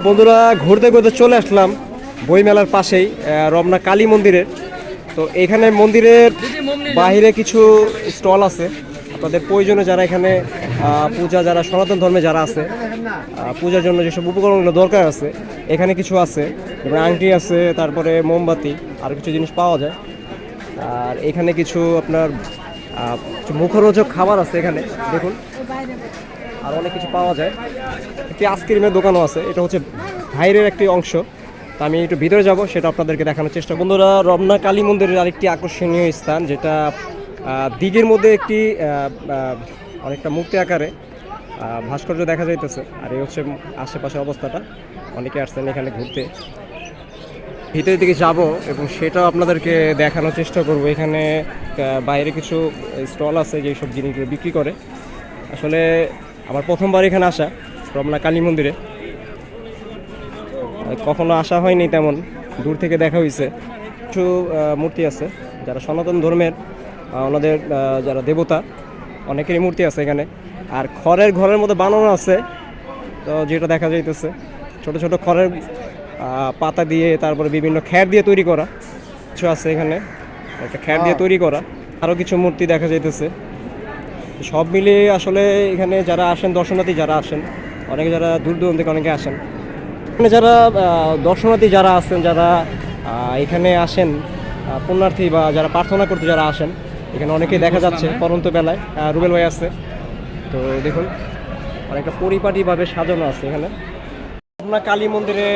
বন্ধুরা ঘুরতে ঘুরতে চলে আসলাম বইমেলার পাশেই রমনা কালী মন্দিরের। তো এখানে মন্দিরের বাইরে কিছু স্টল আছে আপনাদের প্রয়োজনে, যারা এখানে পূজা, যারা সনাতন ধর্মে যারা আছে, পূজার জন্য যেসব উপকরণগুলো দরকার আছে এখানে কিছু আছে, এবং আংটি আছে, তারপরে মোমবাতি, আর কিছু জিনিস পাওয়া যায়। আর এখানে কিছু আপনার মুখরোচক খাবার আছে এখানে দেখুন, আর অনেক কিছু পাওয়া যায়। একটি আইসক্রিমের দোকানও আছে, এটা হচ্ছে বাইরের একটি অংশ। তা আমি একটু ভিতরে যাব, সেটা আপনাদেরকে দেখানোর চেষ্টা করব। বন্ধুরা, রমনা কালী মন্দিরের আরেকটি আকর্ষণীয় স্থান, যেটা দিঘির মধ্যে একটি অনেকটা মূর্তি আকারে ভাস্কর্য দেখা যাইতেছে। আর এই হচ্ছে আশেপাশে অবস্থাটা, অনেকে আসছেন এখানে ঘুরতে। ভিতরের দিকে যাব এবং সেটাও আপনাদেরকে দেখানোর চেষ্টা করব। এখানে বাইরে কিছু স্টল আছে যেই সব জিনিসগুলো বিক্রি করে। আসলে আমার প্রথমবার এখানে আসা রমনা কালী মন্দিরে, কখনো আসা হয়নি তেমন, দূর থেকে দেখা হয়েছে। কিছু মূর্তি আছে যারা সনাতন ধর্মের, ওনাদের যারা দেবতা, অনেকেরই মূর্তি আছে এখানে। আর খড়ের ঘরের মধ্যে বানানো আছে, তো যেটা দেখা যাইতেছে ছোট ছোট খড়ের পাতা দিয়ে, তারপরে বিভিন্ন খ্যার দিয়ে তৈরি করা কিছু আছে এখানে, একটা খ্যার দিয়ে তৈরি করা। আরও কিছু মূর্তি দেখা যাইতেছে। সব মিলিয়ে আসলে এখানে যারা আসেন, দর্শনার্থী যারা আসেন, অনেকে যারা দূর দূরান্ত থেকে অনেকে আসেন, এখানে যারা দর্শনার্থী যারা আছেন, যারা এখানে আসেন পুণ্যার্থী বা যারা প্রার্থনা করতে যারা আসেন, এখানে অনেকেই দেখা যাচ্ছে পরন্ত বেলায়। রুবেল ভাই আছে, তো দেখুন অনেকটা পরিপাটিভাবে সাজানো আছে এখানে। রমনা কালী মন্দিরে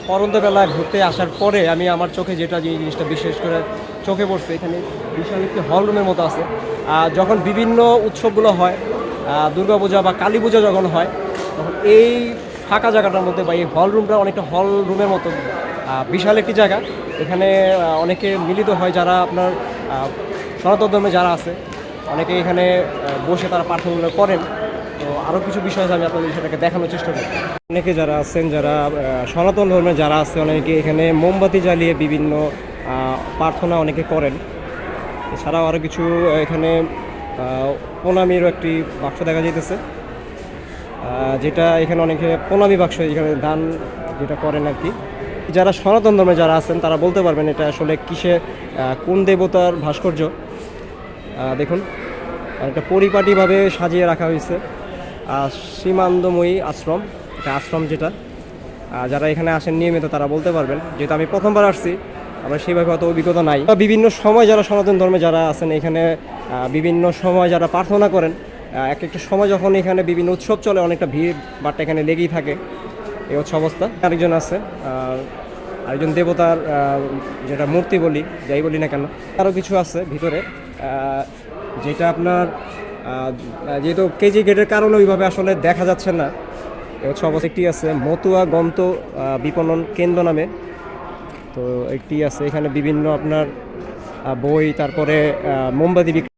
পরন্ত বেলা ঘুরতে আসার পরে আমি আমার চোখে যেটা যে জিনিসটা বিশেষ করে চোখে পড়ছে, এখানে বিশাল একটি হল রুমের মতো আছে। যখন বিভিন্ন উৎসবগুলো হয়, দুর্গাপূজা বা কালী পূজা যখন হয়, তখন এই ফাঁকা জায়গাটার মধ্যে বা এই হল রুমটা অনেকটা হল রুমের মতো বিশাল একটি জায়গা। এখানে অনেকে মিলিত হয়, যারা আপনার সনাতন ধর্মে যারা আছে, অনেকে এখানে বসে তারা প্রার্থনাগুলো করেন। তো আরও কিছু বিষয় আছে, আমি আপনাদের সেটাকে দেখানোর চেষ্টা করি। অনেকে যারা আছেন, যারা সনাতন ধর্মে যারা আছে, অনেকে এখানে মোমবাতি জ্বালিয়ে বিভিন্ন প্রার্থনা অনেকে করেন। এছাড়াও আরও কিছু এখানে প্রণামীরও একটি বাক্স দেখা যাইতেছে, যেটা এখানে অনেকে প্রণামী বাক্স এখানে দান যেটা করেন আর কি। যারা সনাতন ধর্মে যারা আছেন তারা বলতে পারবেন এটা আসলে কিসে, কোন দেবতার ভাস্কর্য। দেখুন অনেকটা পরিপাটিভাবে সাজিয়ে রাখা হয়েছে। সীমান্দময়ী আশ্রম, এটা আশ্রম যেটা, যারা এখানে আসেন নিয়মিত তারা বলতে পারবেন, যেহেতু আমি প্রথমবার আসছি, আমার সেইভাবে অত অভিজ্ঞতা নাই। বিভিন্ন সময় যারা সনাতন ধর্মে যারা আছেন এখানে বিভিন্ন সময় যারা প্রার্থনা করেন, এক একটা সময় যখন এখানে বিভিন্ন উৎসব চলে, অনেকটা ভিড় বাট্টা এখানে লেগেই থাকে। এই হচ্ছে অবস্থা। আরেকজন আছে, আরেকজন দেবতার যেটা মূর্তি বলি, যাই বলি না কেন, আরও কিছু আছে ভিতরে, যেটা আপনার যেহেতু কেজি গেটের কারণে ওইভাবে আসলে দেখা যাচ্ছে না। এ হচ্ছে অবস্থা। একটি আছে মতুয়া গন্ত বিপণন কেন্দ্র নামে, তো একটি আছে এখানে বিভিন্ন আপনার বই, তারপরে মোমবাতি